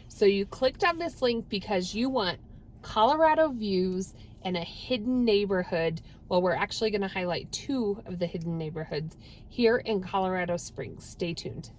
So you clicked on this link because you want Colorado views and a hidden neighborhood. Well, we're actually going to highlight 2 of the hidden neighborhoods here in Colorado Springs. Stay tuned.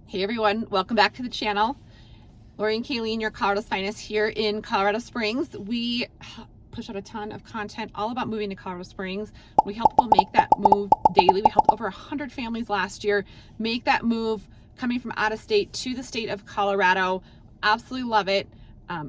Hey everyone, welcome back to the channel. Lori and Kayleen, your Colorado's finest here in Colorado Springs. We push out a ton of content all about moving to Colorado Springs. We help people make that move daily. We helped over 100 families last year make that move coming from out of state to the state of Colorado. Absolutely love it.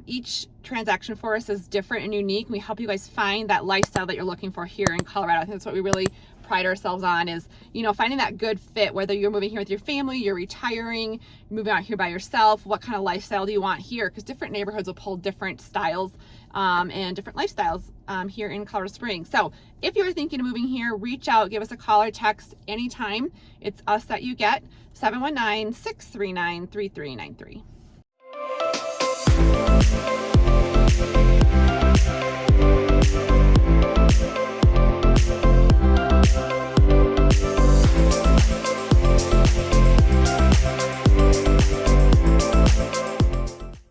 Each transaction for us is different and unique. We help you guys find that lifestyle that you're looking for here in Colorado. I think that's what we really pride ourselves on is, finding that good fit, whether you're moving here with your family, you're retiring, you're moving out here by yourself, what kind of lifestyle do you want here? Because different neighborhoods will pull different styles and different lifestyles here in Colorado Springs. So if you're thinking of moving here, reach out, give us a call or text anytime. It's us that you get, 719-639-3393.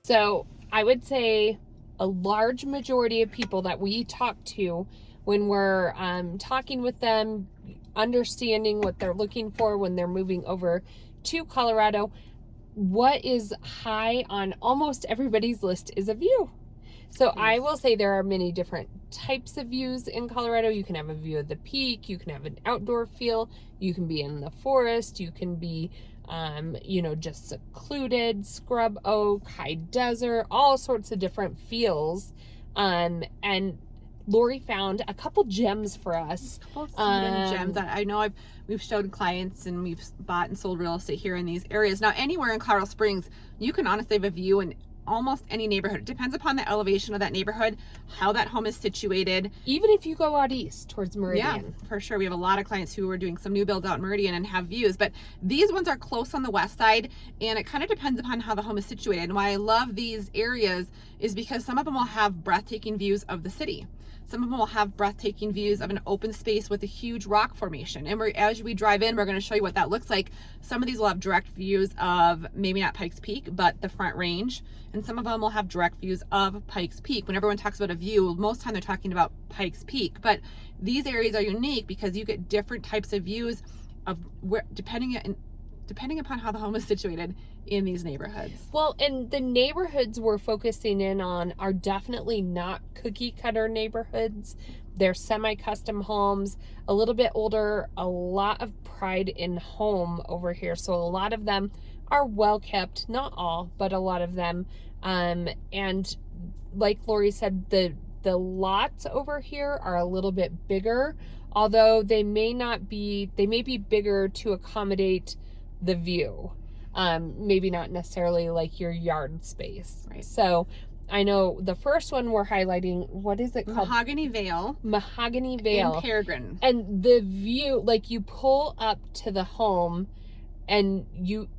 So I would say a large majority of people that we talk to when we're talking with them, understanding what they're looking for when they're moving over to Colorado, what is high on almost everybody's list is a view. So yes. I will say there are many different types of views in Colorado. You can have a view of the peak, you can have an outdoor feel, you can be in the forest, you can be just secluded, scrub oak, high desert, all sorts of different feels. And Lori found a couple gems for us. Gems that I know we've showed clients and we've bought and sold real estate here in these areas. Now, anywhere in Colorado Springs, you can honestly have a view in almost any neighborhood. It depends upon the elevation of that neighborhood, how that home is situated. Even if you go out east towards Meridian. Yeah, for sure. We have a lot of clients who are doing some new builds out in Meridian and have views, but these ones are close on the west side, and it kind of depends upon how the home is situated. And why I love these areas is because some of them will have breathtaking views of the city. Some of them will have breathtaking views of an open space with a huge rock formation. And as we drive in, we're going to show you what that looks like. Some of these will have direct views of maybe not Pikes Peak, but the Front Range. And some of them will have direct views of Pikes Peak. When everyone talks about a view, most of the time they're talking about Pikes Peak. But these areas are unique because you get different types of views of where, depending upon how the home is situated in these neighborhoods. Well, and the neighborhoods we're focusing in on are definitely not cookie cutter neighborhoods. They're semi-custom homes, a little bit older, a lot of pride in home over here. So a lot of them are well kept, not all, but a lot of them. And like Lori said, the lots over here are a little bit bigger, although they may be bigger to accommodate the view. Maybe not necessarily like your yard space. Right. So I know the first one we're highlighting, what is it called? Mahogany Vale. Mahogany Vale. In Peregrine. And the view, like you pull up to the home and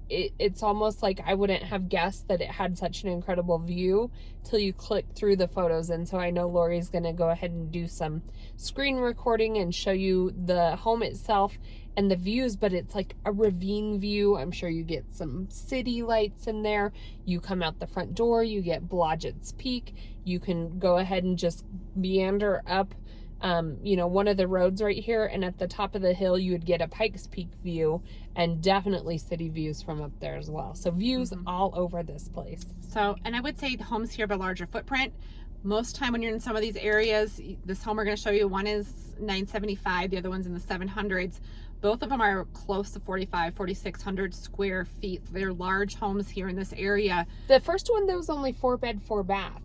it's almost like I wouldn't have guessed that it had such an incredible view till you click through the photos. And so I know Lori's going to go ahead and do some screen recording and show you the home itself and the views, but it's like a ravine view. I'm sure you get some city lights in there. You come out the front door, you get Blodgett's Peak. You can go ahead and just meander up one of the roads right here, and at the top of the hill you would get a Pikes Peak view and definitely city views from up there as well. So views all over this place. So, and I would say the homes here have a larger footprint. Most time when you're in some of these areas, this home we're going to show you, one is 975, the other one's in the 700s. Both of them are close to 4,600 square feet. They're large homes here in this area. The first one, though, is only 4-bed, 4-bath.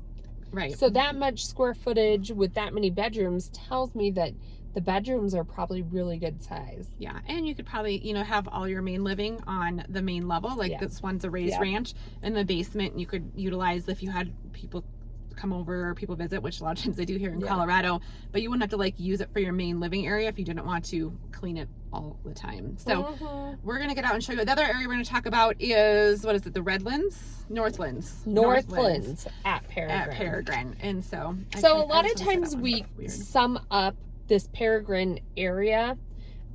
Right. So that much square footage with that many bedrooms tells me that the bedrooms are probably really good size. Yeah, and you could probably, you know, have all your main living on the main level. Like Yeah. this one's a raised ranch. In the basement, you could utilize if you had people come over or people visit, which a lot of times they do here in Colorado, but you wouldn't have to like use it for your main living area if you didn't want to clean it all the time. So we're gonna get out and show you. The other area we're gonna talk about is, what is it, the Redlands? Northlands at Peregrine. And so a lot of times we sum up this Peregrine area,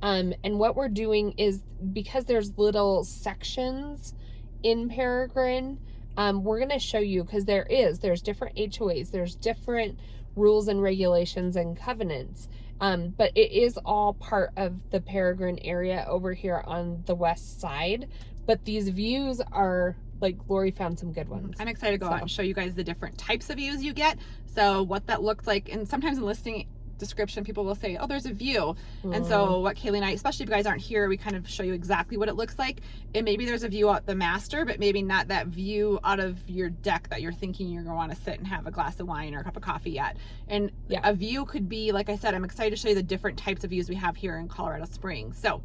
and what we're doing is, because there's little sections in Peregrine, we're going to show you, because there's different HOAs, there's different rules and regulations and covenants, but it is all part of the Peregrine area over here on the west side. But these views are, like, Lori found some good ones. I'm excited to go out and show you guys the different types of views you get, so what that looks like. And sometimes in listing description, people will say, oh, there's a view. And so what Kaylee and I, especially if you guys aren't here, we kind of show you exactly what it looks like. And maybe there's a view out the master, but maybe not that view out of your deck that you're thinking you're gonna want to sit and have a glass of wine or a cup of coffee at. And a view could be, like I said, I'm excited to show you the different types of views we have here in Colorado Springs. So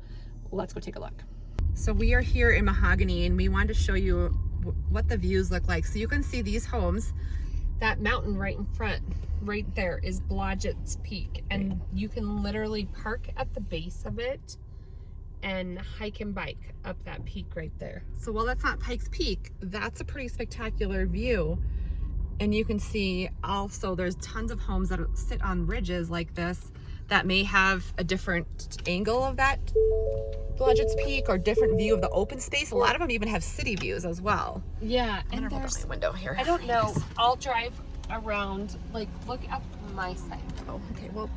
let's go take a look. So we are here in Mahogany, and we wanted to show you what the views look like. So you can see these homes. That mountain right in front, right there, is Pikes Peak, and you can literally park at the base of it and hike and bike up that peak right there. So while that's not Pikes Peak, that's a pretty spectacular view. And you can see also there's tons of homes that sit on ridges like this that may have a different angle of that Pikes Peak or different view of the open space. A lot of them even have city views as well. Yeah, and there's a window here. I don't know. I'll drive around. Like, look at my side. Oh, okay. Well,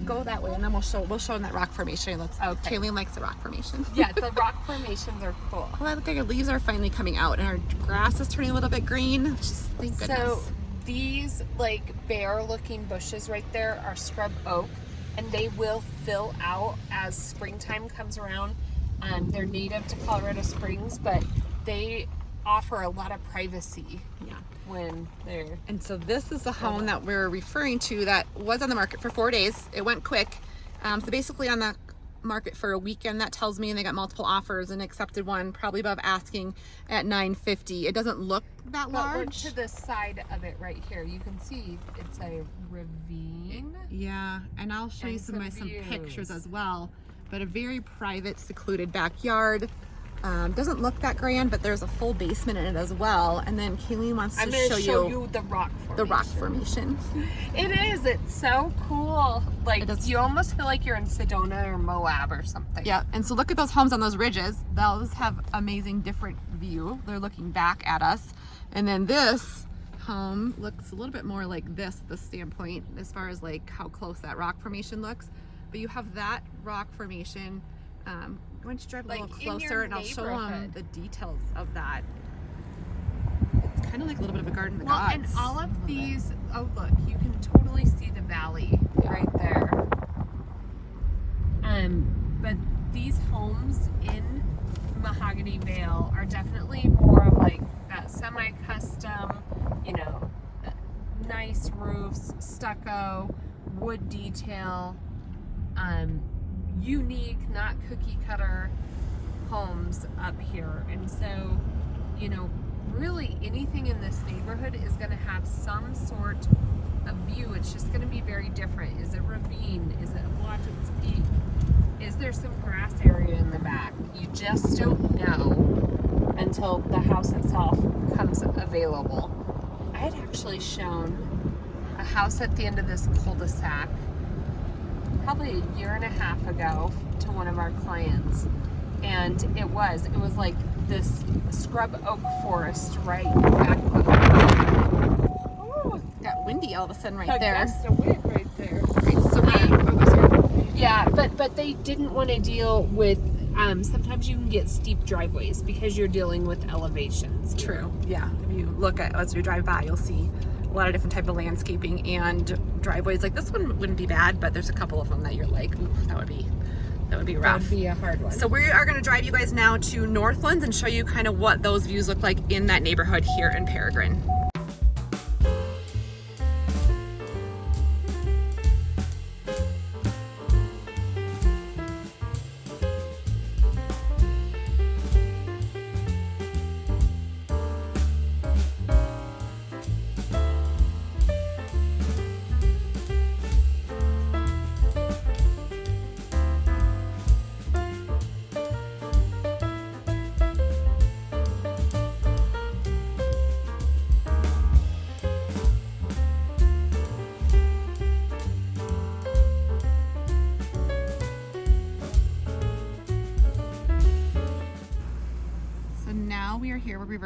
go that way, and then we'll show them that rock formation. Kayleen likes the rock formation. Yeah, the rock formations are cool. Well, look, our leaves are finally coming out, and our grass is turning a little bit green. Just thank goodness. So these like bare looking bushes right there are scrub oak, and they will fill out as springtime comes around. They're native to Colorado Springs, but they offer a lot of privacy when they're... And so this is the home that we're referring to that was on the market for 4 days. It went quick. So basically on the market for a weekend, that tells me, and they got multiple offers and accepted one probably above asking at $950. It doesn't look that large. To the side of it right here, you can see it's a ravine. Yeah, and I'll show you some pictures as well. But a very private, secluded backyard. Doesn't look that grand, but there's a full basement in it as well. And then Kayleen wants to show you the rock formation. The rock formation. It is. It's so cool. Like, you almost feel like you're in Sedona or Moab or something. Yeah, and so look at those homes on those ridges. Those have amazing different view. They're looking back at us. And then this home looks a little bit more like this, the standpoint, as far as like how close that rock formation looks. But you have that rock formation. Why don't you drive a little closer, and I'll show them the details of that. It's kind of like a little bit of a garden of the gods. And all of these, oh look, you can totally see the valley right there. But these homes in Mahogany Vale are definitely more of like that semi-custom, you know, nice roofs, stucco, wood detail, unique, not cookie cutter homes up here. And so, you know, really anything in this neighborhood is going to have some sort of view. It's just going to be very different. Is it ravine? Is it a Pikes Peak? Is there some grass area in the back? You just don't know until the house itself comes available. I had actually shown a house at the end of this cul-de-sac probably a year and a half ago to one of our clients, and it was like this scrub oak forest right back. Oh, got windy all of a sudden right there. Gust of wind right there. So but they didn't want to deal with. Sometimes you can get steep driveways because you're dealing with elevations. True. Yeah. If you look at as you drive by, you'll see a lot of different type of landscaping and driveways. Like this one wouldn't be bad, but there's a couple of them that you're like, ooh, that would be rough. That would be a hard one. So we are going to drive you guys now to Northlands and show you kind of what those views look like in that neighborhood here in Peregrine.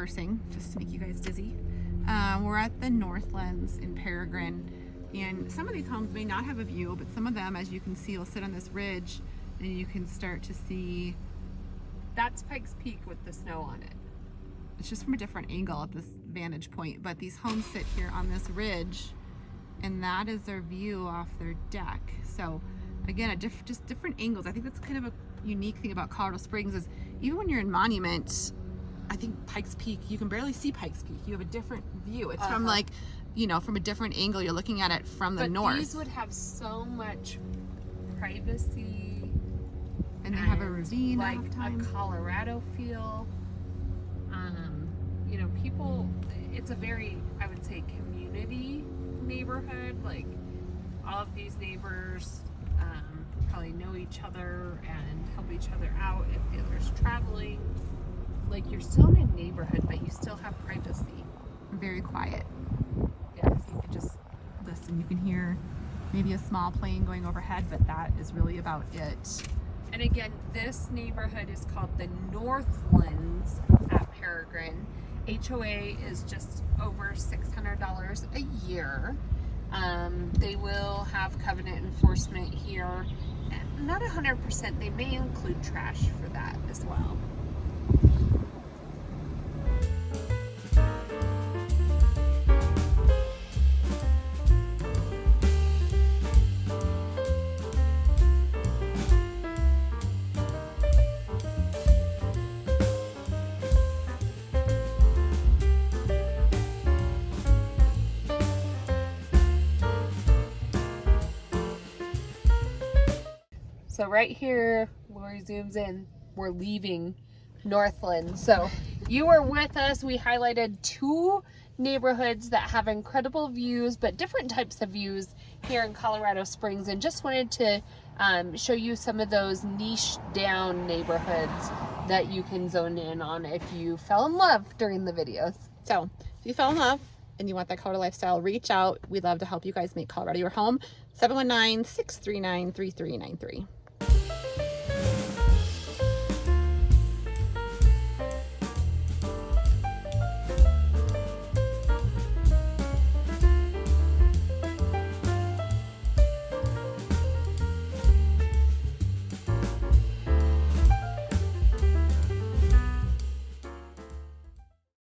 reversing just to make you guys dizzy. We're at the Northlands in Peregrine, and some of these homes may not have a view, but some of them, as you can see, will sit on this ridge and you can start to see. That's Pikes Peak with the snow on it. It's just from a different angle at this vantage point, but these homes sit here on this ridge and that is their view off their deck. So again, just different angles. I think that's kind of a unique thing about Colorado Springs is even when you're in Monument, I think Pikes Peak, you can barely see Pikes Peak. You have a different view. It's from like, you know, from a different angle. You're looking at it from the north. These would have so much privacy. And they have a ravine, like a Colorado feel. You know, people, it's a very, I would say, community neighborhood. Like all of these neighbors probably know each other and help each other out if the other's traveling. Like you're still in a neighborhood, but you still have privacy. Very quiet. Yes. You can just listen. You can hear maybe a small plane going overhead, but that is really about it. And again, this neighborhood is called the Northlands at Peregrine. HOA is just over $600 a year. They will have covenant enforcement here. Not 100%, they may include trash for that as well. So right here, Lori zooms in, we're leaving Northlands. So you were with us. We highlighted 2 neighborhoods that have incredible views, but different types of views here in Colorado Springs, and just wanted to show you some of those niche down neighborhoods that you can zone in on if you fell in love during the videos. So if you fell in love and you want that Colorado lifestyle, reach out. We'd love to help you guys make Colorado your home. 719-639-3393.